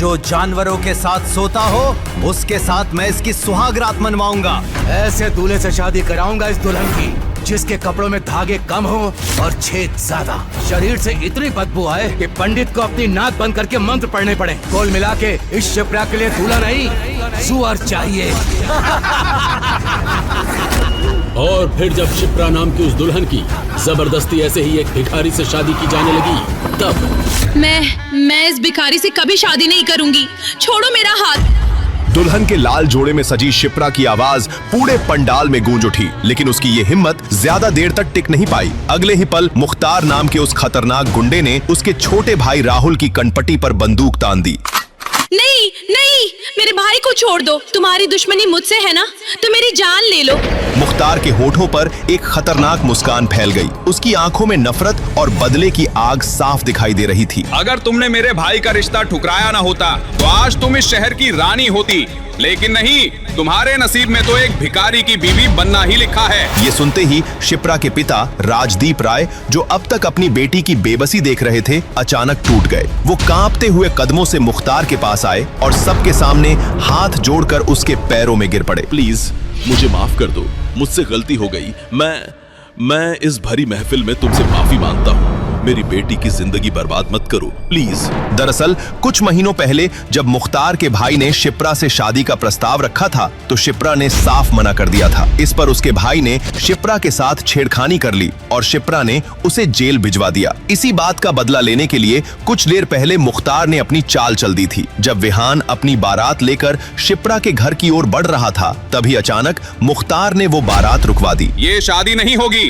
जो जानवरों के साथ सोता हो उसके साथ मैं इसकी सुहागरात मनवाऊंगा। ऐसे दूल्हे से शादी कराऊंगा इस दुल्हन की जिसके कपड़ों में धागे कम हो और छेद ज्यादा, शरीर से इतनी बदबू आए कि पंडित को अपनी नाक बंद करके मंत्र पढ़ने पड़े। कुल मिला के इस शिप्रा के लिए दूल्हा नहीं सुअर चाहिए। और फिर जब शिप्रा नाम की उस दुल्हन की जबरदस्ती ऐसे ही एक भिखारी से शादी की जाने लगी, तब मैं इस भिखारी से कभी शादी नहीं करूंगी। छोड़ो मेरा हाथ। दुल्हन के लाल जोड़े में सजी शिप्रा की आवाज पूरे पंडाल में गूंज उठी, लेकिन उसकी ये हिम्मत ज्यादा देर तक टिक नहीं पाई। अगले ही पल मुख्तार नाम के उस खतरनाक गुंडे ने उसके छोटे भाई राहुल की कनपटी पर बंदूक तान दी। नहीं नहीं, मेरे भाई को छोड़ दो। तुम्हारी दुश्मनी मुझसे है ना, तो मेरी जान ले लो। मुख्तार के होठों पर एक खतरनाक मुस्कान फैल गई। उसकी आंखों में नफरत और बदले की आग साफ दिखाई दे रही थी। अगर तुमने मेरे भाई का रिश्ता ठुकराया ना होता तो आज तुम इस शहर की रानी होती, लेकिन नहीं, तुम्हारे नसीब में तो एक भिखारी की बीवी बनना ही लिखा है। ये सुनते ही शिप्रा के पिता राजदीप राय, जो अब तक अपनी बेटी की बेबसी देख रहे थे, अचानक टूट गए। वो कांपते हुए कदमों से मुख्तार के पास आए और सबके सामने हाथ जोड़कर उसके पैरों में गिर पड़े। प्लीज मुझे माफ कर दो, मुझसे गलती हो गई। मैं इस भरी महफिल में तुमसे माफी मांगता हूँ। मेरी बेटी की जिंदगी बर्बाद मत करो प्लीज। दरअसल कुछ महीनों पहले जब मुख्तार के भाई ने शिप्रा से शादी का प्रस्ताव रखा था तो शिप्रा ने साफ मना कर दिया था। इस पर उसके भाई ने शिप्रा के साथ छेड़खानी कर ली और शिप्रा ने उसे जेल भिजवा दिया। इसी बात का बदला लेने के लिए कुछ देर पहले मुख्तार ने अपनी चाल चल दी थी। जब विहान अपनी बारात लेकर शिप्रा के घर की ओर बढ़ रहा था, तभी अचानक मुख्तार ने वो बारात रुकवा दी। ये शादी नहीं होगी।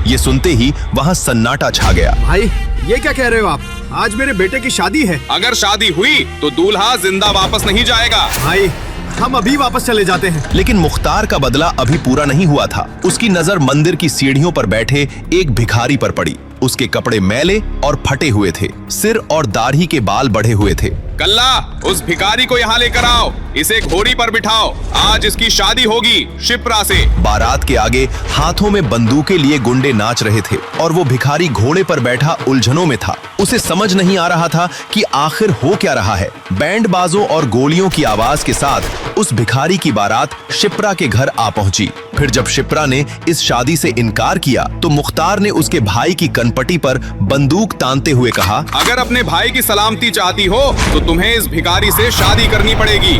ये सुनते ही वहाँ सन्नाटा छा गया। भाई ये क्या कह रहे हो आप? आज मेरे बेटे की शादी है। अगर शादी हुई तो दूल्हा जिंदा वापस नहीं जाएगा। भाई हम अभी वापस चले जाते हैं। लेकिन मुख्तार का बदला अभी पूरा नहीं हुआ था। उसकी नजर मंदिर की सीढ़ियों पर बैठे एक भिखारी पर पड़ी। उसके कपड़े मैले और फटे हुए थे, सिर और दाढ़ी के बाल बढ़े हुए थे। कल्ला, उस भिखारी को यहाँ लेकर आओ, इसे घोड़ी पर बिठाओ, आज इसकी शादी होगी शिप्रा से। बारात के आगे हाथों में बंदूकें लिए गुंडे नाच रहे थे और वो भिखारी घोड़े पर बैठा उलझनों में था। उसे समझ नहीं आ रहा था कि आखिर हो क्या रहा है। बैंड बाजों और गोलियों की आवाज के साथ उस भिखारी की बारात शिप्रा के घर आ पहुंची। फिर जब शिप्रा ने इस शादी से इनकार किया तो मुख्तार ने उसके भाई की कनपटी पर बंदूक तानते हुए कहा, अगर अपने भाई की सलामती चाहती हो तो तुम्हें इस भिखारी से शादी करनी पड़ेगी।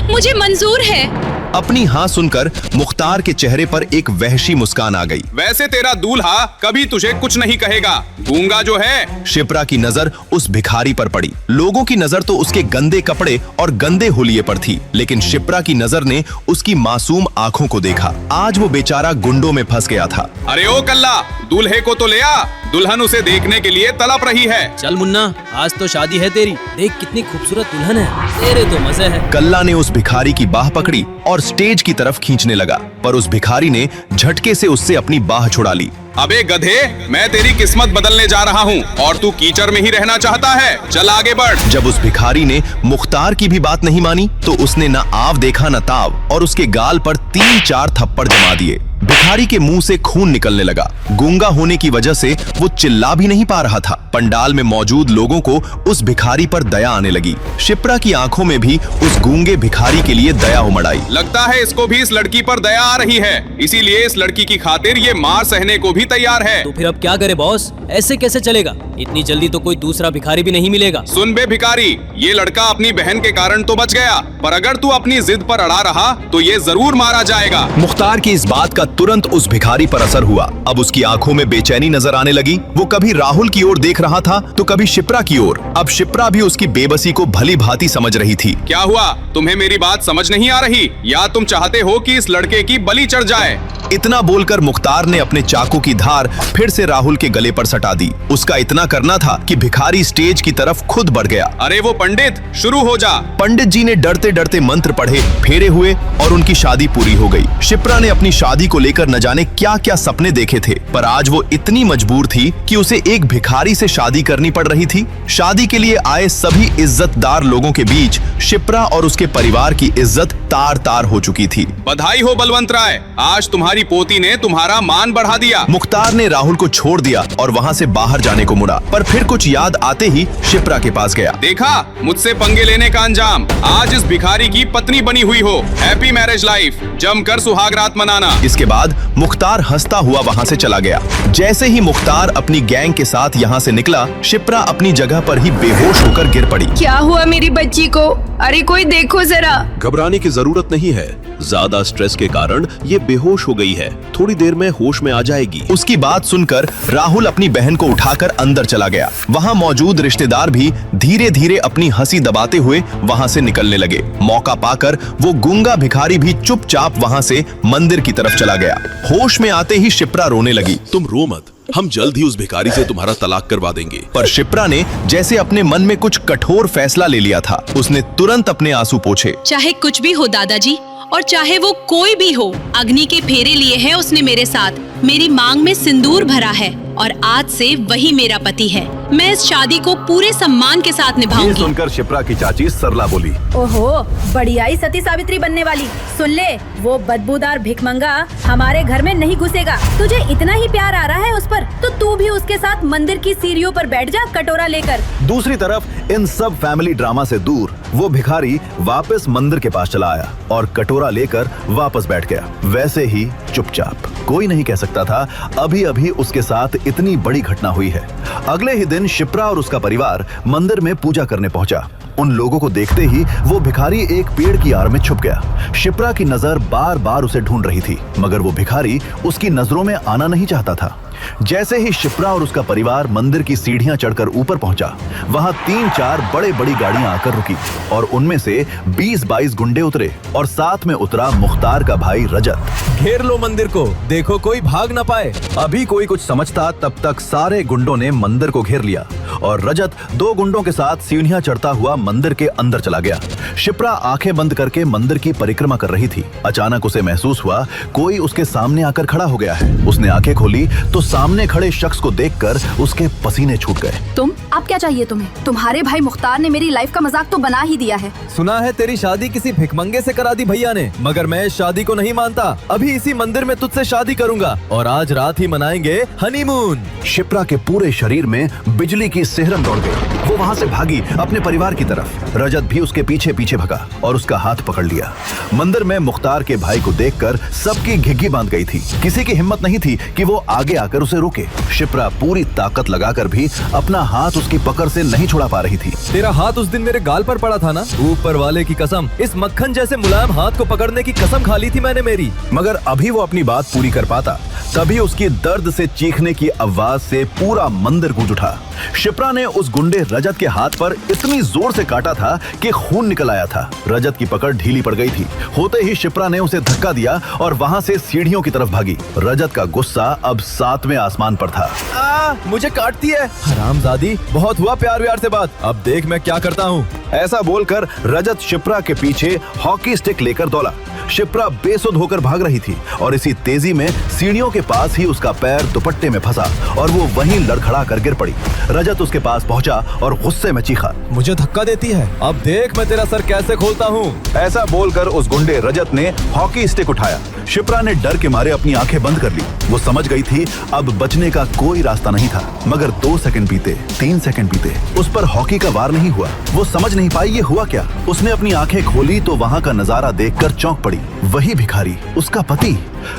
मुझे मंजूर है। अपनी हाँ सुनकर मुख्तार के चेहरे पर एक वहशी मुस्कान आ गई। वैसे तेरा दूल्हा कभी तुझे कुछ नहीं कहेगा, गूंगा जो है। शिप्रा की नजर उस भिखारी पर पड़ी। लोगों की नजर तो उसके गंदे कपड़े और गंदे हुलिये पर थी, लेकिन शिप्रा की नजर ने उसकी मासूम आंखों को देखा। आज वो बेचारा गुंडों में फंस गया था। अरे ओ कल्ला, दूल्हे को तो ले आ, दुल्हन उसे देखने के लिए तड़प रही है। चल मुन्ना, आज तो शादी है तेरी, देख कितनी खूबसूरत दुल्हन है, तेरे तो मजे है। कल्ला ने उस भिखारी की बाह पकड़ी और स्टेज की तरफ खींचने लगा, पर उस भिखारी ने झटके से उससे अपनी बाह छुड़ा ली। अबे गधे, मैं तेरी किस्मत बदलने जा रहा हूँ और तू कीचड़ में ही रहना चाहता है, चल आगे बढ़। जब उस भिखारी ने मुख्तार की भी बात नहीं मानी तो उसने न आव देखा न ताव और उसके गाल पर 3-4 थप्पड़ जमा दिए। भिखारी के मुंह से खून निकलने लगा। गूंगा होने की वजह से वो चिल्ला भी नहीं पा रहा था। पंडाल में मौजूद लोगों को उस भिखारी पर दया आने लगी। शिप्रा की आंखों में भी उस गूंगे भिखारी के लिए दया उमड़ आई। लगता है इसको भी इस लड़की पर दया आ रही है, इसीलिए इस लड़की की खातिर ये मार सहने को भी तैयार है। तो फिर अब क्या करे बॉस, ऐसे कैसे चलेगा? इतनी जल्दी तो कोई दूसरा भिखारी भी नहीं मिलेगा। सुन बे भिखारी, ये लड़का अपनी बहन के कारण तो बच गया, पर अगर तू अपनी जिद पर अड़ा रहा तो ये जरूर मारा जाएगा। मुख्तार की इस बात का तुरंत उस भिखारी पर असर हुआ। अब उसकी आंखों में बेचैनी नजर आने लगी। वो कभी राहुल की ओर देख रहा था तो कभी शिप्रा की ओर। अब शिप्रा भी उसकी बेबसी को भली भांति समझ रही थी। क्या हुआ, तुम्हें मेरी बात समझ नहीं आ रही, या तुम चाहते हो कि इस लड़के की बलि चढ़ जाए? इतना बोलकर मुख्तार ने अपने चाकू की धार फिर से राहुल के गले पर सटा दी। उसका इतना करना था कि भिखारी स्टेज की तरफ खुद बढ़ गया। अरे वो पंडित, शुरू हो जा। पंडित जी ने डरते डरते मंत्र पढ़े, फेरे हुए और उनकी शादी पूरी हो गई। शिप्रा ने अपनी शादी को लेकर न जाने क्या क्या सपने देखे थे, पर आज वो इतनी मजबूर थी कि उसे एक भिखारी से शादी करनी पड़ रही थी। शादी के लिए आए सभी इज्जतदार लोगों के बीच शिप्रा और उसके परिवार की इज्जत तार तार हो चुकी थी। बधाई हो बलवंत राय, आज तुम्हारी पोती ने तुम्हारा मान बढ़ा दिया। मुख्तार ने राहुल को छोड़ दिया और वहाँ से बाहर जाने को मुड़ा, पर फिर कुछ याद आते ही शिप्रा के पास गया। देखा मुझसे पंगे लेने का अंजाम, आज इस भिखारी की पत्नी बनी हुई हो। हैप्पी मैरिज लाइफ, जमकर सुहागरात मनाना। इसके बाद मुख्तार हंसता हुआ वहाँ से चला गया। जैसे ही मुख्तार अपनी गैंग के साथ यहाँ से निकला, शिप्रा अपनी जगह पर ही बेहोश होकर गिर पड़ी। क्या हुआ मेरी बच्ची को? अरे कोई देखो जरा। घबराने की जरूरत नहीं है, ज्यादा स्ट्रेस के कारण ये बेहोश हो गई है, थोड़ी देर में होश में आ जाएगी। उसकी बात सुनकर राहुल अपनी बहन को उठाकर अंदर चला गया। वहाँ मौजूद रिश्तेदार भी धीरे धीरे अपनी हंसी दबाते हुए वहाँ से निकलने लगे। मौका पाकर वो गूंगा भिखारी भी चुपचाप वहाँ से मंदिर की तरफ चला गया। होश में आते ही शिप्रा रोने लगी। तुम रो मत, हम जल्द ही उस भिखारी से तुम्हारा तलाक करवा देंगे। पर शिप्रा ने जैसे अपने मन में कुछ कठोर फैसला ले लिया था। उसने तुरंत अपने आंसू पोंछे। चाहे कुछ भी हो दादाजी, और चाहे वो कोई भी हो, अग्नि के फेरे लिए हैं उसने मेरे साथ। मेरी मांग में सिंदूर भरा है और आज से वही मेरा पति है। मैं इस शादी को पूरे सम्मान के साथ निभाऊंगी। ये सुनकर शिप्रा की चाची सरला बोली, ओहो, बढ़िया ही सती सावित्री बनने वाली। सुन ले, वो बदबूदार भिखमंगा हमारे घर में नहीं घुसेगा। तुझे इतना ही प्यार आ रहा है उस पर, तो तू भी उसके साथ मंदिर की सीढ़ियों पर बैठ जा कटोरा लेकर। दूसरी तरफ इन सब फैमिली ड्रामा से दूर वो भिखारी वापस मंदिर के पास चला आया और कटोरा लेकर वापस बैठ गया, वैसे ही चुपचाप। कोई नहीं कह सकता था अभी अभी उसके साथ इतनी बड़ी घटना हुई है। अगले ही दिन शिप्रा और उसका परिवार मंदिर में पूजा करने पहुंचा। उन लोगों को देखते ही वो भिखारी एक पेड़ की आड़ में छुप गया। शिप्रा की नजर बार बार उसे ढूंढ रही थी, मगर वो भिखारी उसकी नजरों में आना नहीं चाहता था। जैसे ही शिप्रा और उसका परिवार मंदिर की सीढ़ियां चढ़कर ऊपर पहुंचा, वहां 3-4 बड़ी गाड़ियां आकर रुकी और उनमें से 20-22 गुंडे उतरे और साथ में उतरा मुख्तार का भाई रजत। घेर लो मंदिर को, देखो कोई भाग ना पाए। अभी कोई कुछ समझता तब तक सारे गुंडों ने मंदिर को घेर लिया और रजत 2 गुंडों के साथ सीढ़ियां चढ़ता हुआ मंदिर के अंदर चला गया। शिप्रा आंखें बंद करके मंदिर की परिक्रमा कर रही थी। अचानक उसे महसूस हुआ कोई उसके सामने आकर खड़ा हो गया है। उसने आंखें खोली तो सामने खड़े शख्स को देखकर उसके पसीने छूट गए। तुम, अब क्या चाहिए तुम्हें? तुम्हारे भाई मुख्तार ने मेरी लाइफ का मजाक तो बना ही दिया है। सुना है तेरी शादी किसी भिखमंगे से करा दी भैया ने, मगर मैं इस शादी को नहीं मानता। अभी इसी मंदिर में तुझसे शादी करूंगा और आज रात ही मनाएंगे हनीमून। शिप्रा के पूरे शरीर में बिजली की सिहरन दौड़ गई। वो वहाँ से भागी अपने परिवार की तरफ। रजत भी उसके पीछे पीछे भगा और उसका हाथ पकड़ लिया। मंदिर में मुख्तार के भाई को देखकर सबकी घिघी बांध गई थी। किसी की हिम्मत नहीं थी कि वो आगे आकर उसे रोके। शिप्रा पूरी ताकत लगाकर भी अपना हाथ उसकी पकड़ से नहीं छुड़ा पा रही थी। तेरा हाथ उस दिन मेरे गाल पर पड़ा था ना, ऊपर वाले की कसम, इस मक्खन जैसे मुलायम हाथ को पकड़ने की कसम खा ली थी मैंने मेरी। मगर अभी वो अपनी बात पूरी कर पाता, तभी उसकी दर्द से चीखने की आवाज से पूरा मंदिर गूंज उठा। शिप्रा ने उस गुंडे रजत के हाथ पर इतनी जोर से काटा था कि खून निकल आया था। रजत की पकड़ ढीली पड़ गई थी। होते ही शिप्रा ने उसे धक्का दिया और वहां से सीढ़ियों की तरफ भागी। रजत का गुस्सा अब 7वें आसमान पर था। मुझे काटती है हरामजादी, बहुत हुआ प्यार व्यार से बात, अब देख मैं क्या करता हूँ। ऐसा बोलकर रजत शिप्रा के पीछे हॉकी स्टिक लेकर दौड़ा। शिप्रा बेसुध होकर भाग रही थी और इसी तेजी में सीढ़ियों के पास ही उसका पैर दुपट्टे में फंसा और वो वहीं लड़खड़ा कर गिर पड़ी। रजत उसके पास पहुंचा और गुस्से में चीखा, मुझे धक्का देती है, अब देख मैं तेरा सर कैसे खोलता हूँ। ऐसा बोलकर उस गुंडे रजत ने हॉकी स्टिक उठाया। शिप्रा ने डर के मारे अपनी आंखें बंद कर ली। वो समझ गई थी अब बचने का कोई रास्ता नहीं था। मगर 2 सेकंड बीते, 3 सेकंड बीते, उस पर हॉकी का वार नहीं हुआ। वो समझ नहीं पाई ये हुआ क्या। उसने अपनी आंखें खोली तो वहाँ का नजारा देखकर चौंक पड़ी। वही भिखारी, उसका पति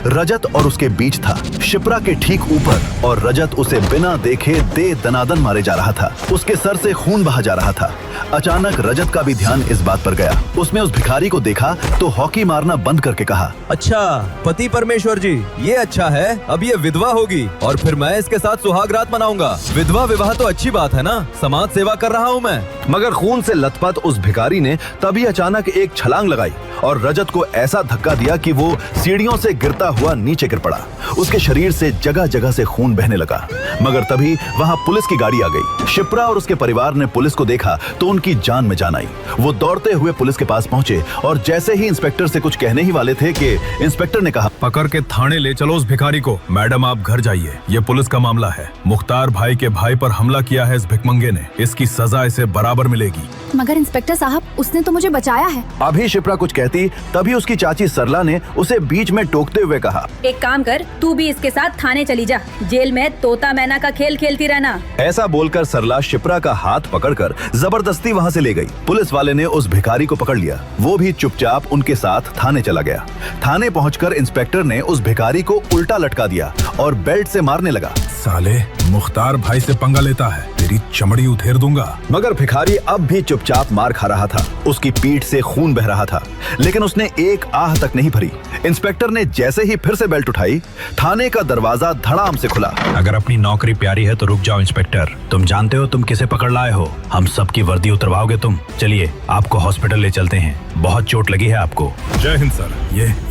रजत और उसके बीच था, शिप्रा के ठीक ऊपर, और रजत उसे बिना देखे दे दनादन मारे जा रहा था। उसके सर से खून बहा जा रहा था। अचानक रजत का भी ध्यान इस बात पर गया। उसने उस भिखारी को देखा तो हॉकी मारना बंद करके कहा, अच्छा पति परमेश्वर जी, ये अच्छा है, अब ये विधवा होगी और फिर मैं इसके साथ सुहागरात मनाऊंगा। विधवा विवाह तो अच्छी बात है ना, समाज सेवा कर रहा हूँ मैं। मगर खून से लथपथ उस भिखारी ने तभी अचानक एक छलांग लगाई और रजत को ऐसा धक्का दिया कि वो सीढ़ियों से गिरता हुआ नीचे गिर पड़ा। उसके शरीर से जगह जगह से खून बहने लगा। मगर तभी वहां पुलिस की गाड़ी आ गई। शिप्रा और उसके परिवार ने पुलिस को देखा तो उनकी जान में जान आई। वो दौड़ते हुए पुलिस के पास पहुंचे और जैसे ही इंस्पेक्टर से कुछ कहने ही वाले थे कि इंस्पेक्टर ने कहा, पकड़ के थाने ले चलो उस भिखारी को। मैडम आप घर जाइए, ये पुलिस का मामला है। मुख्तार भाई के भाई पर हमला किया है इस भिखमंगे ने, इसकी सजा इसे बराबर मिलेगी। मगर इंस्पेक्टर साहब, उसने तो मुझे बचाया है। अभी शिप्रा कुछ कहती तभी उसकी चाची सरला ने उसे बीच में टोकते हुए कहा, एक काम कर, तू भी इसके साथ थाने चली जा। जेल में तोता मैना का खेल खेलती रहना। ऐसा बोलकर सरला शिप्रा का हाथ पकड़कर जबरदस्ती वहां से ले गई। पुलिस वाले ने उस भिखारी को पकड़ लिया। वो भी चुपचाप उनके साथ थाने चला गया। थाने पहुंचकर इंस्पेक्टर ने उस भिखारी को उल्टा लटका दिया और बेल्ट से मारने लगा। साले, मुख्तार भाई से पंगा लेता है, तेरी चमड़ी उधेड़ दूंगा। मगर भिखारी अब भी चुपचाप मार खा रहा था। उसकी पीठ से खून बह रहा था, लेकिन उसने एक आह तक नहीं भरी। इंस्पेक्टर ने जैसे ही फिर से बेल्ट उठाई, थाने का दरवाजा धड़ाम से खुला। अगर अपनी नौकरी प्यारी है तो रुक जाओ इंस्पेक्टर। तुम जानते हो तुम किसे पकड़ लाए हो? हम सबकी वर्दी उतरवाओगे तुम? चलिए आपको हॉस्पिटल ले चलते हैं, बहुत चोट लगी है आपको। जय हिंद सर।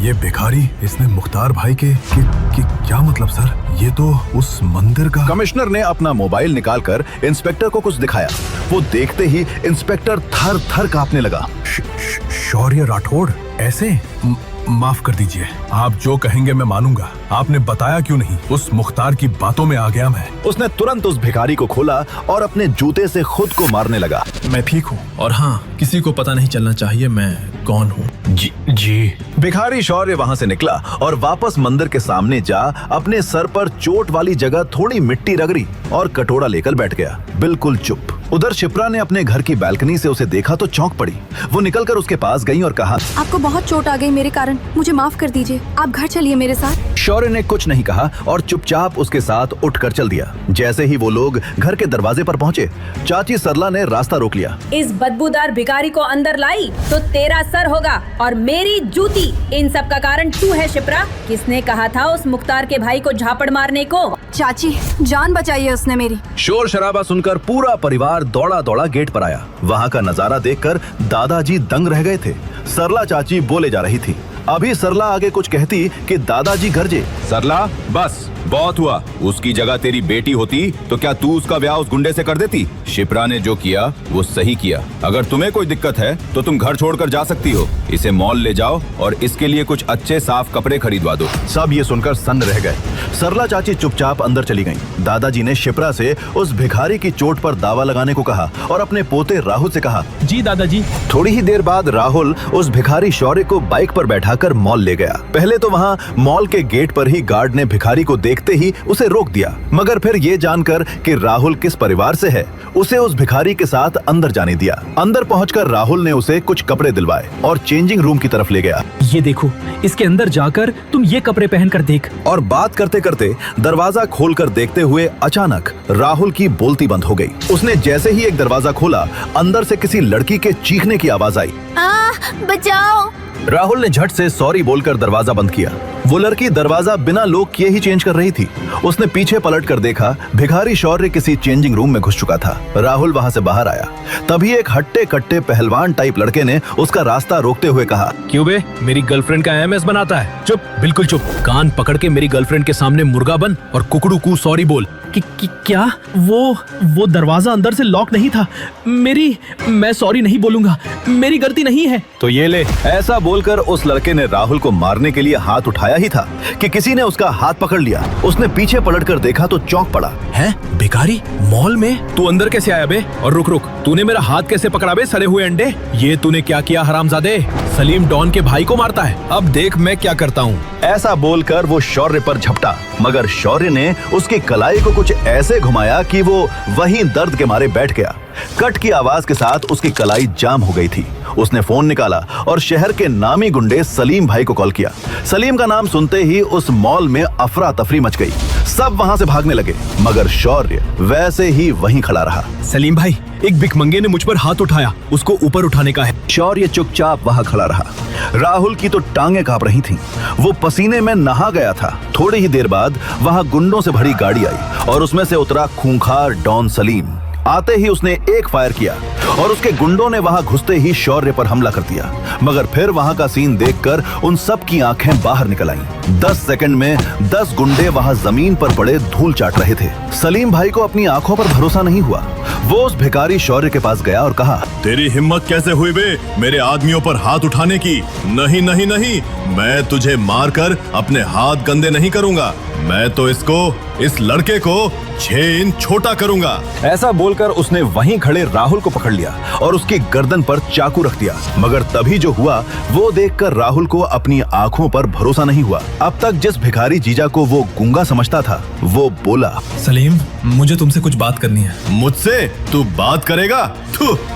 ये भिखारी, इसने मुख्तार भाई के क्या मतलब सर? ये तो उस मंदिर का। कमिश्नर ने अपना मोबाइल निकालकर इंस्पेक्टर को कुछ दिखाया। वो देखते ही इंस्पेक्टर थर थर कांपने लगा। शौर्य राठौड़ ऐसे? माफ कर दीजिए, आप जो कहेंगे मैं मानूंगा। आपने बताया क्यों नहीं? उस मुख्तार की बातों में आ गया मैं। उसने तुरंत उस भिखारी को खोला और अपने जूते से खुद को मारने लगा। मैं ठीक हूँ और हाँ, किसी को पता नहीं चलना चाहिए मैं कौन हूँ। जी। भिखारी शौर्य वहाँ से निकला और वापस मंदिर के सामने जा अपने सर पर चोट वाली जगह थोड़ी मिट्टी रगड़ी और कटोरा लेकर बैठ गया, बिल्कुल चुप। उधर शिप्रा ने अपने घर की बालकनी से उसे देखा तो चौंक पड़ी। वो निकलकर उसके पास गई और कहा, आपको बहुत चोट आ गई मेरे कारण, मुझे माफ कर दीजिए, आप घर चलिए मेरे साथ। शौर्य ने कुछ नहीं कहा और चुपचाप उसके साथ उठकर चल दिया। जैसे ही वो लोग घर के दरवाजे पर पहुंचे, चाची सरला ने रास्ता रोक लिया। इस बदबूदार भिखारी को अंदर लाई तो तेरा सर होगा और मेरी जूती। इन सब का कारण तू है शिप्रा। किसने कहा था उस मुख्तार के भाई को झापड़ मारने को? चाची, जान बचाई है उसने मेरी। शोर शराबा सुनकर पूरा परिवार दौड़ा दौड़ा गेट पर आया। वहाँ का नजारा देखकर दादाजी दंग रह गए थे। सरला चाची बोले जा रही थी। अभी सरला आगे कुछ कहती कि दादाजी गरजे, सरला बस बहुत हुआ। उसकी जगह तेरी बेटी होती तो क्या तू उसका ब्याह उस गुंडे से कर देती? शिप्रा ने जो किया वो सही किया। अगर तुम्हें कोई दिक्कत है तो तुम घर छोड़कर जा सकती हो। इसे मॉल ले जाओ और इसके लिए कुछ अच्छे साफ कपड़े खरीदवा दो। सब ये सुनकर सन्न रह गए। सरला चाची चुपचाप अंदर चली गईं। दादाजी ने शिप्रा से उस भिखारी की चोट पर दावा लगाने को कहा और अपने पोते राहुल से कहा, जी दादाजी। थोड़ी ही देर बाद राहुल उस भिखारी शौर्य को बाइक पर बैठाकर मॉल ले गया। पहले तो वहाँ मॉल के गेट पर ही गार्ड ने भिखारी को देखते ही उसे रोक दिया, मगर फिर ये जानकर कि राहुल किस परिवार से है, उसे उस भिखारी के साथ अंदर जाने दिया। अंदर पहुंचकर राहुल ने उसे कुछ कपड़े दिलवाए और चेंजिंग रूम की तरफ ले गया। ये देखो, इसके अंदर जाकर तुम ये कपड़े पहनकर देख। और बात करते करते दरवाजा खोलकर देखते हुए अचानक राहुल की बोलती बंद हो गई। उसने जैसे ही एक दरवाजा खोला, अंदर से किसी लड़की के चीखने की आवाज आई, बचाओ। राहुल ने झट से सॉरी बोलकर दरवाजा बंद किया। वो लड़की दरवाजा बिना लॉक किए ही चेंज कर रही थी। उसने पीछे पलटकर देखा, भिखारी शौर्य किसी चेंजिंग रूम में घुस चुका था। राहुल वहां से बाहर आया। तभी एक हट्टे कट्टे पहलवान टाइप लड़के ने उसका रास्ता रोकते हुए कहा, क्यों बे, मेरी गर्लफ्रेंड का एमएस बनाता है? चुप, बिल्कुल चुप। कान पकड़ के मेरी गर्लफ्रेंड के सामने मुर्गा बन और कुकड़ू कू सॉरी बोल। क्या? वो दरवाजा अंदर से लॉक नहीं था। मैं सॉरी नहीं बोलूंगा, मेरी गलती नहीं है। तो ये ले। ऐसा बोलकर उस लड़के ने राहुल को मारने के लिए हाथ उठाया ही था कि किसी ने उसका हाथ पकड़ लिया। उसने पीछे पलटकर देखा तो चौंक पड़ा। है भिखारी मॉल में? तू अंदर कैसे आया बे? और रुक, तूने मेरा हाथ कैसे पकड़ा बे, सड़े हुए अंडे? ये तूने क्या किया हरामजादे? सलीम डॉन के भाई को मारता है, अब देख मैं क्या करता हूँ। ऐसा बोलकर वो शौर्य पर झपटा, मगर शौर्य ने उसकी कलाई को कुछ ऐसे घुमाया कि वो वहीं दर्द के मारे बैठ गया। कट की आवाज के साथ उसकी कलाई जाम हो गई थी। उसने फोन निकाला और शहर के नामी गुंडे सलीम भाई को कॉल किया। सलीम का नाम सुनते ही उस मॉल में अफरा तफरी मच गई। सब वहां से भागने लगे, मगर शौर्य वैसे ही वहीं खड़ा रहा। सलीम भाई, एक भिखमंगे ने मुझ पर हाथ उठाया, उसको ऊपर उठाने का है। शौर्य चुपचाप वहां खड़ा रहा। राहुल की तो टांगे कांप रही थीं। वो पसीने में नहा गया था। थोड़ी ही देर बाद वहां गुंडों से भरी गाड़ी आई और उसमें से उतरा खूंखार डॉन सलीम। आते ही उसने एक फायर किया और उसके गुंडों ने वहां घुसते ही शौर्य पर हमला कर दिया। मगर फिर वहां का सीन देखकर उन सब की आंखें बाहर निकल आईं। 10 सेकंड में 10 गुंडे वहां जमीन पर पड़े धूल चाट रहे थे। सलीम भाई को अपनी आंखों पर भरोसा नहीं हुआ। वो उस भिखारी शौर्य के पास गया और कहा, तेरी हिम्मत कैसे हुई बे मेरे आदमियों पर हाथ उठाने की? नहीं नहीं नहीं, मैं तुझे मारकर अपने हाथ गंदे नहीं करूंगा। मैं तो इस लड़के को 6 इंच छोटा करूंगा। ऐसा बोलकर उसने वहीं खड़े राहुल को पकड़ लिया और उसकी गर्दन पर चाकू रख दिया। मगर तभी जो हुआ वो देखकर राहुल को अपनी आंखों पर भरोसा नहीं हुआ। अब तक जिस भिखारी जीजा को वो गूंगा समझता था वो बोला, सलीम, मुझे तुमसे कुछ बात करनी है। मुझसे तू बात करेगा?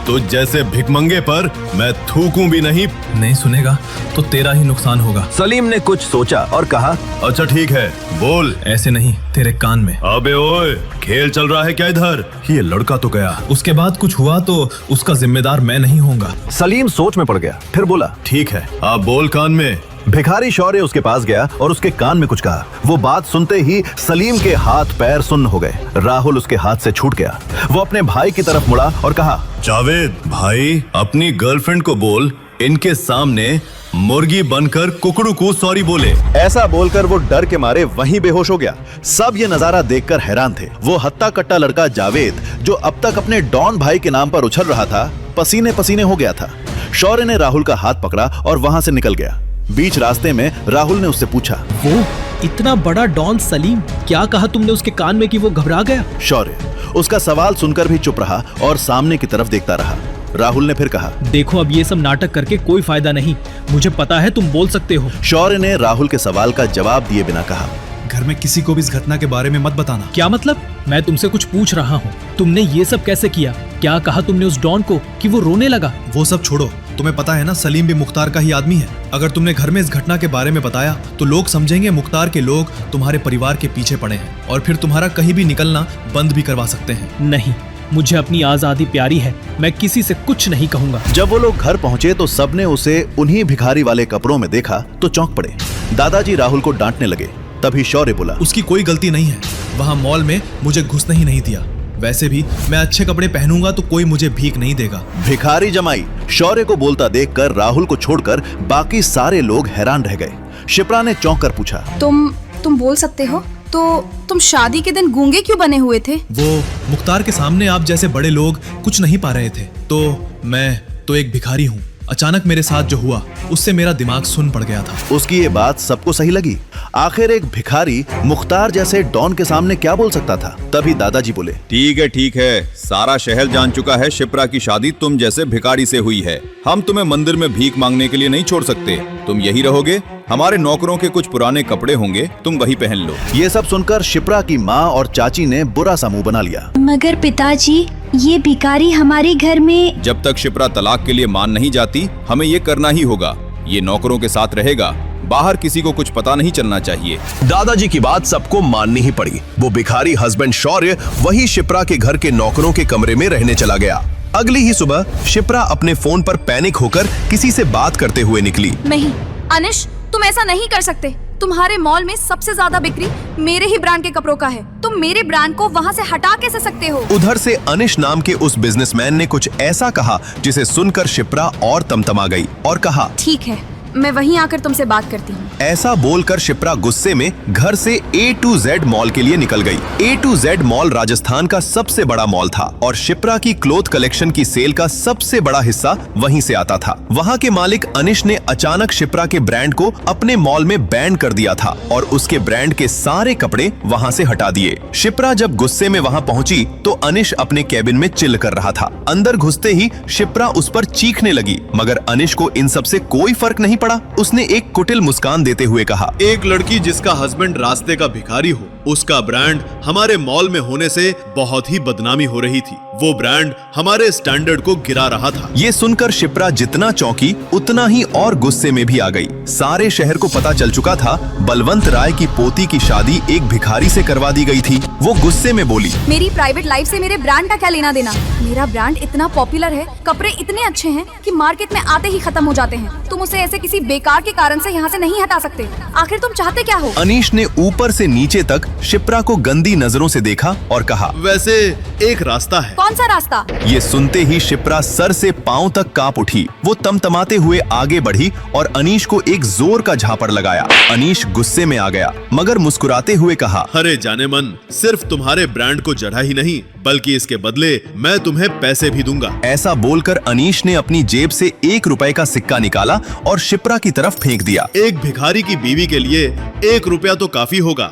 तुझ जैसे भिखमंगे पर मैं थूकूं भी नहीं। नहीं सुनेगा तो तेरा ही नुकसान होगा। सलीम ने कुछ सोचा और कहा, अच्छा ठीक है, बोल। ऐसे नहीं, तेरे कान में। अबे ओए, खेल चल रहा है क्या इधर? ये लड़का तो गया। उसके बाद कुछ हुआ तो उसका जिम्मेदार मैं नहीं होऊंगा। सलीम सोच में पड़ गया, फिर बोला, ठीक है, आप बोल कान में। भिखारी शौर्य उसके पास गया और उसके कान में कुछ कहा। वो बात सुनते ही सलीम के हाथ पैर सुन्न हो गए। राहुल उसके हाथ से छूट गया। वो अपने भाई की तरफ मुड़ा और कहा, जावेद भाई, अपनी गर्लफ्रेंड को बोल इनके सामने मुर्गी बनकर कुकड़ू को सॉरी बोले। ऐसा बोलकर वो डर के मारे वहीं बेहोश हो गया। सब ये नजारा देखकर हैरान थे। वो हत्ता कट्टा लड़का जावेद, जो अब तक अपने डॉन भाई के नाम पर उछल रहा था, पसीने पसीने हो गया था। शौर्य ने राहुल का हाथ पकड़ा और वहां से निकल गया। बीच रास्ते में राहुल ने उससे पूछा, वो इतना बड़ा डॉन सलीम, क्या कहा तुमने उसके कान में कि वो घबरा गया? शौर्य उसका सवाल सुनकर भी चुप रहा और सामने की तरफ देखता रहा। राहुल ने फिर कहा, देखो अब ये सब नाटक करके कोई फायदा नहीं, मुझे पता है तुम बोल सकते हो। शौर्य ने राहुल के सवाल का जवाब दिए बिना कहा, घर में किसी को भी इस घटना के बारे में मत बताना। क्या मतलब? मैं तुमसे कुछ पूछ रहा हूँ, तुमने ये सब कैसे किया? क्या कहा तुमने उस डॉन को कि वो रोने लगा? वो सब छोड़ो, तुम्हें पता है ना सलीम भी मुख्तार का ही आदमी है। अगर तुमने घर में इस घटना के बारे में बताया तो लोग समझेंगे मुख्तार के लोग तुम्हारे परिवार के पीछे पड़े हैं और फिर तुम्हारा कहीं भी निकलना बंद भी करवा सकते हैं। नहीं, मुझे अपनी आजादी प्यारी है, मैं किसी से कुछ नहीं कहूँगा। जब वो लोग घर पहुँचे तो सबने उसे उन्हीं भिखारी वाले कपड़ों में देखा तो चौंक पड़े। दादाजी राहुल को डांटने लगे। तभी शौर्य बोला, उसकी कोई गलती नहीं है, वहाँ मॉल में मुझे घुसने ही नहीं दिया। वैसे भी मैं अच्छे कपड़े पहनूंगा तो कोई मुझे भीख नहीं देगा। भिखारी जमाई शौर्य को बोलता देखकर राहुल को छोड़कर बाकी सारे लोग हैरान रह गए। शिप्रा ने चौंक कर पूछा, तुम बोल सकते हो? तो तुम शादी के दिन गूंगे क्यों बने हुए थे? वो मुख्तार के सामने आप जैसे बड़े लोग कुछ नहीं पा रहे थे, तो मैं तो एक भिखारी हूँ। अचानक मेरे साथ जो हुआ उससे मेरा दिमाग सुन्न पड़ गया था। उसकी ये बात सबको सही लगी। आखिर एक भिखारी मुख्तार जैसे डॉन के सामने क्या बोल सकता था? तभी दादाजी बोले, ठीक है, सारा शहर जान चुका है शिप्रा की शादी तुम जैसे भिखारी से हुई है। हम तुम्हें मंदिर में भीख मांगने के लिए नहीं छोड़ सकते। तुम यही रहोगे, हमारे नौकरों के कुछ पुराने कपड़े होंगे, तुम वही पहन लो। ये सब सुनकर शिप्रा की माँ और चाची ने बुरा सा मुंह बना लिया। मगर पिताजी, ये भिखारी हमारे घर में। जब तक शिप्रा तलाक के लिए मान नहीं जाती, हमें ये करना ही होगा। ये नौकरों के साथ रहेगा, बाहर किसी को कुछ पता नहीं चलना चाहिए। दादाजी की बात सबको माननी ही पड़ी। वो भिखारी हस्बैंड शौर्य वही शिप्रा के घर के नौकरों के कमरे में रहने चला गया। अगली ही सुबह शिप्रा अपने फोन पर पैनिक होकर किसी से बात करते हुए निकली। नहीं अनिश, तुम ऐसा नहीं कर सकते। तुम्हारे मॉल में सबसे ज्यादा बिक्री मेरे ही ब्रांड के कपड़ों का है। तुम मेरे ब्रांड को वहाँ से हटा कैसे सकते हो? उधर से अनिश नाम के उस बिजनेसमैन ने कुछ ऐसा कहा जिसे सुनकर शिप्रा और तमतमा गई और कहा, ठीक है, मैं वहीं आकर तुमसे बात करती हूँ। ऐसा बोलकर शिप्रा गुस्से में घर से A to Z मॉल के लिए निकल गई। A to Z mall Rajasthan का सबसे बड़ा मॉल था और शिप्रा की क्लोथ कलेक्शन की सेल का सबसे बड़ा हिस्सा वहीं से आता था। वहाँ के मालिक अनिश ने अचानक शिप्रा के ब्रांड को अपने मॉल में बैन कर दिया था और उसके ब्रांड के सारे कपड़े वहाँ से हटा दिए। शिप्रा जब गुस्से में वहाँ पहुँची तो अनिश अपने केबिन में चिल कर रहा था। अंदर घुसते ही शिप्रा उस पर चीखने लगी, मगर अनिश को इन सब से कोई फर्क नहीं पड़ा। उसने एक कुटिल मुस्कान देते हुए कहा, एक लड़की जिसका हस्बैंड रास्ते का भिखारी हो, उसका ब्रांड हमारे मॉल में होने से बहुत ही बदनामी हो रही थी। वो ब्रांड हमारे स्टैंडर्ड को गिरा रहा था। ये सुनकर शिप्रा जितना चौंकी उतना ही और गुस्से में भी आ गई। सारे शहर को पता चल चुका था बलवंत राय की पोती की शादी एक भिखारी से करवा दी गई थी। वो गुस्से में बोली, मेरी प्राइवेट लाइफ से मेरे ब्रांड का क्या लेना देना? मेरा ब्रांड इतना पॉपुलर है, कपड़े इतने अच्छे हैं कि मार्केट में आते ही खत्म हो जाते हैं। तुम उसे ऐसे किसी बेकार के कारण से यहाँ से नहीं हटा सकते। आखिर तुम चाहते क्या हो? अनीश ने ऊपर से नीचे तक शिप्रा को गंदी नजरों से देखा और कहा, वैसे एक रास्ता है। कौन सा रास्ता? ये सुनते ही शिप्रा सर से पांव तक कांप उठी। वो तमतमाते हुए आगे बढ़ी और अनीश को एक जोर का झापड़ लगाया। अनीश गुस्से में आ गया मगर मुस्कुराते हुए कहा, अरे जाने मन, सिर्फ तुम्हारे ब्रांड को जड़ा ही नहीं बल्कि इसके बदले मैं तुम्हें पैसे भी दूंगा। ऐसा बोलकर अनीश ने अपनी जेब से 1 रुपए का सिक्का निकाला और शिप्रा की तरफ फेंक दिया। एक भिखारी की बीवी के लिए 1 रुपया तो काफी होगा।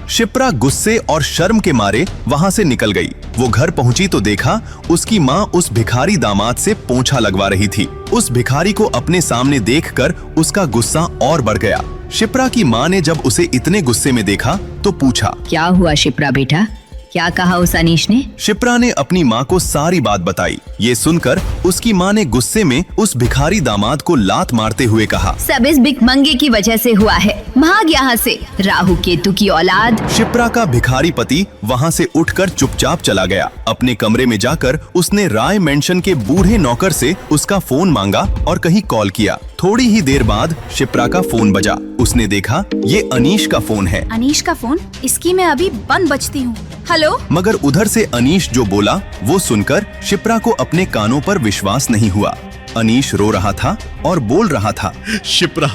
शिप्रा गुस्से और शर्म के मारे वहां से निकल गई। वो घर पहुंची तो देखा उसकी माँ उस भिखारी दामाद से पोंछा लगवा रही थी। उस भिखारी को अपने सामने देखकर उसका गुस्सा और बढ़ गया। शिप्रा की माँ ने जब उसे इतने गुस्से में देखा तो पूछा, क्या हुआ शिप्रा बेटा, क्या कहा उस अनीश ने? शिप्रा ने अपनी माँ को सारी बात बताई। ये सुनकर उसकी माँ ने गुस्से में उस भिखारी दामाद को लात मारते हुए कहा, सब इस भिखमंगे की वजह से हुआ है, भाग यहाँ से, राहु केतु की औलाद। शिप्रा का भिखारी पति वहाँ से उठकर चुपचाप चला गया। अपने कमरे में जाकर उसने राय मेंशन के बूढ़े नौकर से उसका फोन मांगा और कहीं कॉल किया। थोड़ी ही देर बाद शिप्रा का फोन बजा। उसने देखा ये अनीश का फोन है। अनीश का फोन? इसकी मैं अभी बंद बजती हूँ। हेलो? मगर उधर से अनीश जो बोला वो सुनकर शिप्रा को अपने कानों पर विश्वास नहीं हुआ। अनीश रो रहा था और बोल रहा था, शिप्रा,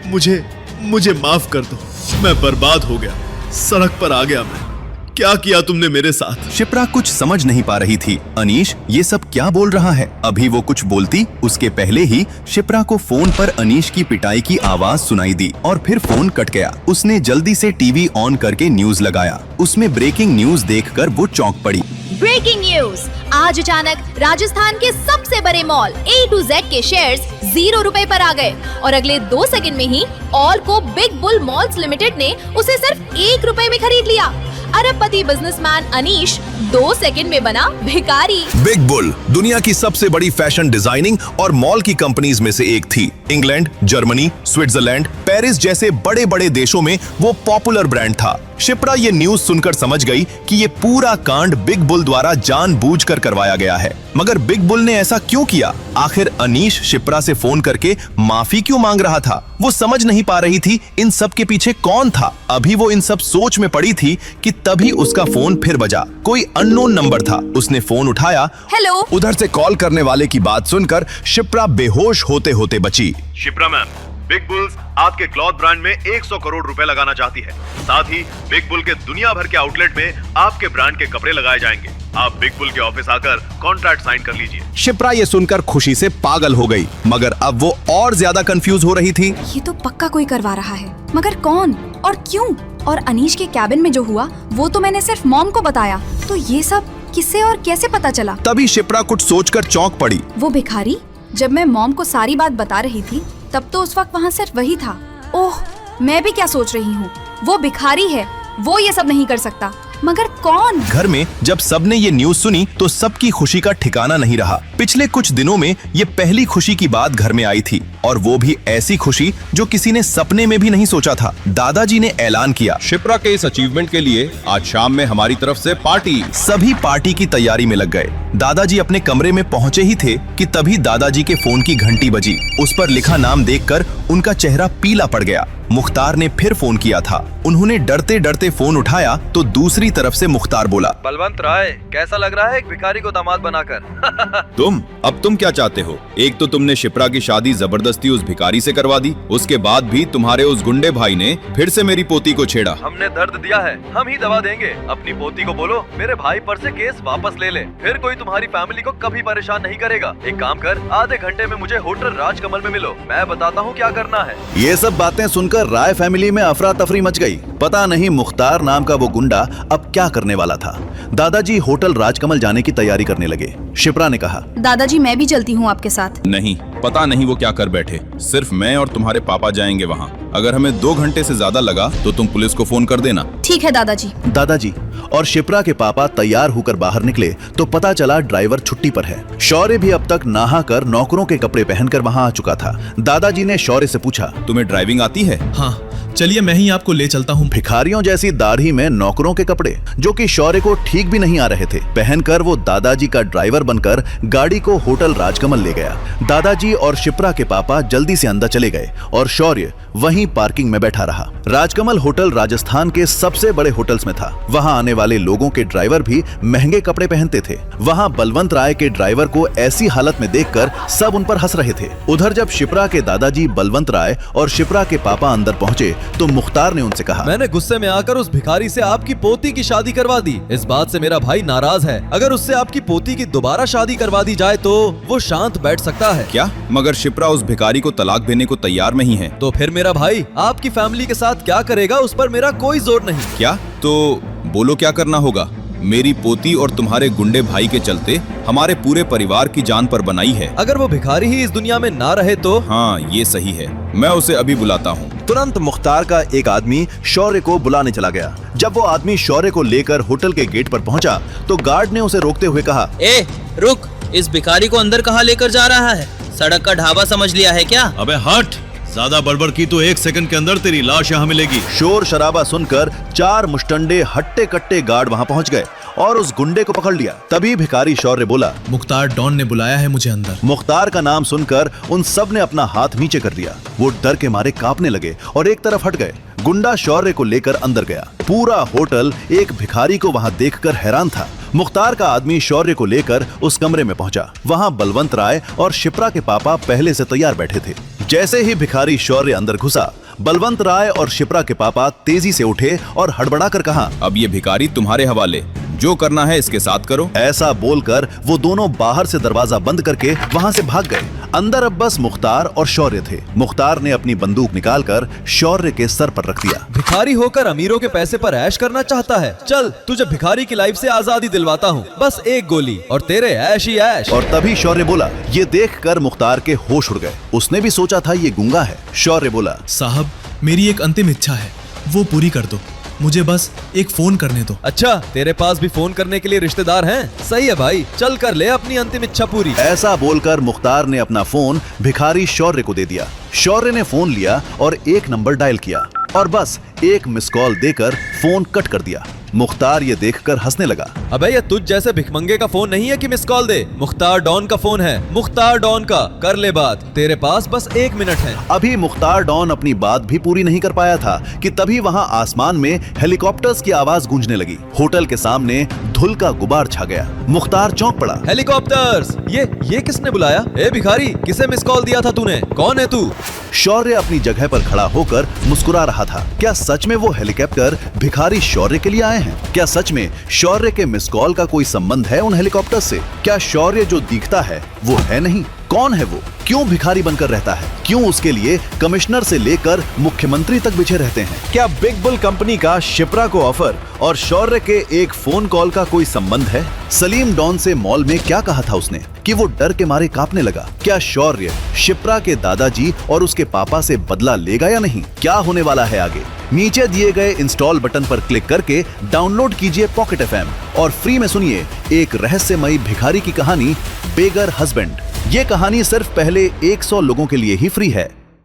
मुझे माफ कर दो, मैं बर्बाद हो गया, सड़क पर आ गया मैं। क्या किया तुमने मेरे साथ? शिप्रा कुछ समझ नहीं पा रही थी। अनीश ये सब क्या बोल रहा है? अभी वो कुछ बोलती उसके पहले ही शिप्रा को फोन पर अनीश की पिटाई की आवाज सुनाई दी और फिर फोन कट गया। उसने जल्दी से टीवी ऑन करके न्यूज लगाया। उसमें ब्रेकिंग न्यूज देखकर वो चौंक पड़ी। Breaking news! आज अचानक राजस्थान के सबसे बड़े मॉल A to Z के शेयर्स 0 रुपए पर आ गए और अगले 2 सेकंड में ही ऑल को बिग बुल मॉल्स लिमिटेड ने उसे सिर्फ 1 रुपए में खरीद लिया। अरबपति बिजनेसमैन अनीश 2 सेकंड में बना भिखारी। बिग बुल दुनिया की सबसे बड़ी फैशन डिजाइनिंग और मॉल की कंपनीज में से एक थी। इंग्लैंड, जर्मनी, स्विट्जरलैंड, पेरिस जैसे बड़े बड़े देशों में वो पॉपुलर ब्रांड था। शिप्रा ये न्यूज सुनकर समझ गई कि ये पूरा कांड बिग बुल द्वारा जानबूझकर करवाया गया है। मगर बिग बुल ने ऐसा क्यों किया? आखिर अनीश शिप्रा से फोन करके माफी क्यों मांग रहा था? वो समझ नहीं पा रही थी इन सब के पीछे कौन था। अभी वो इन सब सोच में पड़ी थी कि तभी उसका फोन फिर बजा। कोई अननोन नंबर था। उसने फोन उठाया। हेलो? उधर से कॉल करने वाले की बात सुनकर शिप्रा बेहोश होते होते बची। शिप्रा मैम, बिग बुल्स आपके क्लॉथ ब्रांड में 100 करोड़ रुपए लगाना चाहती है। साथ ही बिग बुल के दुनिया भर के आउटलेट में आपके ब्रांड के कपड़े लगाए जाएंगे। आप बिग बुल के ऑफिस आकर कॉन्ट्रैक्ट साइन कर लीजिए। शिप्रा ये सुनकर खुशी से पागल हो गई, मगर अब वो और ज्यादा कंफ्यूज हो रही थी। ये तो पक्का कोई करवा रहा है, मगर कौन और क्यों? और अनीश के कैबिन में जो हुआ वो तो मैंने सिर्फ मॉम को बताया, तो ये सब किसे और कैसे पता चला? तभी शिप्रा कुछ सोचकर चौंक पड़ी। वो भिखारी? जब मैं मॉम को सारी बात बता रही थी तब तो उस वक्त वहाँ सिर्फ वही था। ओह, मैं भी क्या सोच रही हूँ, वो भिखारी है, वो ये सब नहीं कर सकता। मगर कौन? घर में जब सबने ये न्यूज सुनी तो सबकी खुशी का ठिकाना नहीं रहा। पिछले कुछ दिनों में ये पहली खुशी की बात घर में आई थी, और वो भी ऐसी खुशी जो किसी ने सपने में भी नहीं सोचा था। दादाजी ने ऐलान किया, शिप्रा के इस अचीवमेंट के लिए आज शाम में हमारी तरफ से पार्टी। सभी पार्टी की तैयारी में लग गए। दादाजी अपने कमरे में पहुंचे ही थे कि तभी दादाजी के फोन की घंटी बजी। उस पर लिखा नाम देखकर उनका चेहरा पीला पड़ गया। मुख्तार ने फिर फोन किया था। उन्होंने डरते डरते फोन उठाया तो दूसरी तरफ से मुख्तार बोला, बलवंत राय, कैसा लग रहा है एक भिखारी को दामाद बनाकर? तुम क्या चाहते हो? एक तो तुमने शिप्रा की शादी जबरदस्ती उस भिखारी से करवा दी, उसके बाद भी तुम्हारे उस गुंडे भाई ने फिर से मेरी पोती को छेड़ा। हमने दर्द दिया है, हम ही दवा देंगे। अपनी पोती को बोलो मेरे भाई पर से केस वापस ले ले, फिर कोई तुम्हारी फैमिली को कभी परेशान नहीं करेगा। एक काम कर, आधे घंटे में मुझे होटल राजकमल में मिलो, मैं बताता हूँ क्या करना है। ये सब बातें सुनकर राय फैमिली में अफरा तफरी मच गई। पता नहीं मुख्तार नाम का वो गुंडा अब क्या करने वाला था। दादाजी होटल राजकमल जाने की तैयारी करने लगे। शिप्रा ने कहा, दादाजी मैं भी चलती हूँ आपके साथ। नहीं, पता नहीं वो क्या कर बैठे। सिर्फ मैं और तुम्हारे पापा जाएंगे वहाँ। अगर हमें 2 घंटे से ज्यादा लगा तो तुम पुलिस को फोन कर देना। ठीक है दादाजी। दादाजी और शिप्रा के पापा तैयार होकर बाहर निकले तो पता चला ड्राइवर छुट्टी पर है। शौर्य भी अब तक नहाकर नौकरों के कपड़े पहनकर वहाँ आ चुका था। दादाजी ने शौर्य से पूछा, तुम्हें ड्राइविंग आती है? हाँ, चलिए मैं ही आपको ले चलता हूँ। भिखारियों जैसी दाढ़ी में नौकरों के कपड़े जो कि शौर्य को ठीक भी नहीं आ रहे थे पहनकर वो दादाजी का ड्राइवर बनकर गाड़ी को होटल राजकमल ले गया। दादाजी और शिप्रा के पापा जल्दी से अंदर चले गए और शौर्य वहीं पार्किंग में बैठा रहा। राजकमल होटल राजस्थान के सबसे बड़े होटल्स में था। वहां आने वाले लोगों के ड्राइवर भी महंगे कपड़े पहनते थे। वहां बलवंत राय के ड्राइवर को ऐसी हालत में देखकर सब उन पर हंस रहे थे। उधर जब शिप्रा के दादाजी बलवंत राय और शिप्रा के पापा अंदर पहुंचे तो मुख्तार ने उनसे कहा, मैंने गुस्से में आकर उस भिखारी से आपकी पोती की शादी करवा दी। इस बात से मेरा भाई नाराज है। अगर उससे आपकी पोती की दोबारा शादी करवा दी जाए तो वो शांत बैठ सकता है। क्या? मगर शिप्रा उस भिखारी को तलाक देने को तैयार नहीं है। तो फिर मेरा भाई आपकी फैमिली के साथ क्या करेगा उस पर मेरा कोई जोर नहीं। क्या? तो बोलो क्या करना होगा। मेरी पोती और तुम्हारे गुंडे भाई के चलते हमारे पूरे परिवार की जान पर बनाई है। अगर वो भिखारी ही इस दुनिया में ना रहे तो? हाँ ये सही है, मैं उसे अभी बुलाता हूँ। तुरंत मुख्तार का एक आदमी शौर्य को बुलाने चला गया। जब वो आदमी शौर्य को लेकर होटल के गेट पर पहुंचा तो गार्ड ने उसे रोकते हुए कहा, ए रुक, इस भिखारी को अंदर कहाँ लेकर जा रहा है? सड़क का ढाबा समझ लिया है क्या? अबे हट, ज्यादा बड़बड़ की तो 1 सेकंड के अंदर तेरी लाश यहाँ मिलेगी। शोर शराबा सुनकर 4 मुष्टंडे हट्टे कट्टे गार्ड वहाँ पहुँच गए और उस गुंडे को पकड़ लिया। तभी भिखारी शौर्य बोला, मुख्तार डॉन ने बुलाया है मुझे अंदर। मुख्तार का नाम सुनकर उन सब ने अपना हाथ नीचे कर दिया। वो डर के मारे कांपने लगे और एक तरफ हट गए। गुंडा शौर्य को लेकर अंदर गया। पूरा होटल एक भिखारी को वहाँ देखकर हैरान था। मुख्तार का आदमी शौर्य को लेकर उस कमरे में पहुंचा। वहाँ बलवंत राय और शिप्रा के पापा पहले से तैयार बैठे थे। जैसे ही भिखारी शौर्य अंदर घुसा, बलवंत राय और शिप्रा के पापा तेजी से उठे और हड़बड़ाकर कहा, अब ये भिखारी तुम्हारे हवाले, जो करना है इसके साथ करो। ऐसा बोलकर वो दोनों बाहर से दरवाजा बंद करके वहाँ से भाग गए। अंदर अब बस मुख्तार और शौर्य थे। मुख्तार ने अपनी बंदूक निकालकर शौर्य के सर पर रख दिया। भिखारी होकर अमीरों के पैसे पर ऐश करना चाहता है? चल तुझे भिखारी की लाइफ से आजादी दिलवाता हूँ, बस एक गोली और तेरे ऐश ही ऐश। और तभी शौर्य बोला। ये देखकर मुख्तार के होश उड़ गए। उसने भी सोचा था ये गूंगा है। शौर्य बोला, साहब मेरी एक अंतिम इच्छा है, वो पूरी कर दो। मुझे बस एक फोन करने दो। अच्छा, तेरे पास भी फोन करने के लिए रिश्तेदार हैं? सही है भाई, चल कर ले अपनी अंतिम इच्छा पूरी। ऐसा बोलकर मुख्तार ने अपना फोन भिखारी शौर्य को दे दिया। शौर्य ने फोन लिया और एक नंबर डायल किया और बस एक मिस कॉल देकर फोन कट कर दिया। मुख्तार ये देखकर हंसने लगा। अबे ये तुझ जैसे भिखमंगे का फोन नहीं है कि मिस कॉल दे। मुख्तार डॉन का फोन है, मुख्तार डॉन का। कर ले बात, तेरे पास बस 1 मिनट है। अभी मुख्तार डॉन अपनी बात भी पूरी नहीं कर पाया था कि तभी वहाँ आसमान में हेलीकॉप्टर्स की आवाज गूंजने लगी। होटल के सामने धुल का गुबार छा गया। मुख्तार चौंक पड़ा। हेलीकॉप्टर्स, ये किसने बुलाया? ए भिखारी, किसे मिस कॉल दिया था तूने? कौन है तू? शौर्य अपनी जगह पर खड़ा होकर मुस्कुरा रहा था। क्या सच में वो हेलीकॉप्टर भिखारी शौर्य के लिए आए हैं? क्या सच में शौर्य के मिस कॉल का कोई संबंध है उन हेलीकॉप्टर से? क्या शौर्य जो दिखता है वो है नहीं? कौन है वो? क्यों भिखारी बनकर रहता है? क्यों उसके लिए कमिश्नर से लेकर मुख्यमंत्री तक बिछे रहते हैं? क्या बिग बुल कंपनी का शिप्रा को ऑफर और शौर्य के एक फोन कॉल का कोई संबंध है? सलीम डॉन से मॉल में क्या कहा था उसने कि वो डर के मारे कांपने लगा? क्या शौर्य शिप्रा के दादाजी और उसके पापा से बदला लेगा या नहीं? क्या होने वाला है आगे? नीचे दिए गए इंस्टॉल बटन पर क्लिक करके डाउनलोड कीजिए पॉकेट FM और फ्री में सुनिए एक रहस्यमयी भिखारी की कहानी, बेगर हस्बैंड। ये कहानी सिर्फ पहले 100 लोगों के लिए ही फ्री है।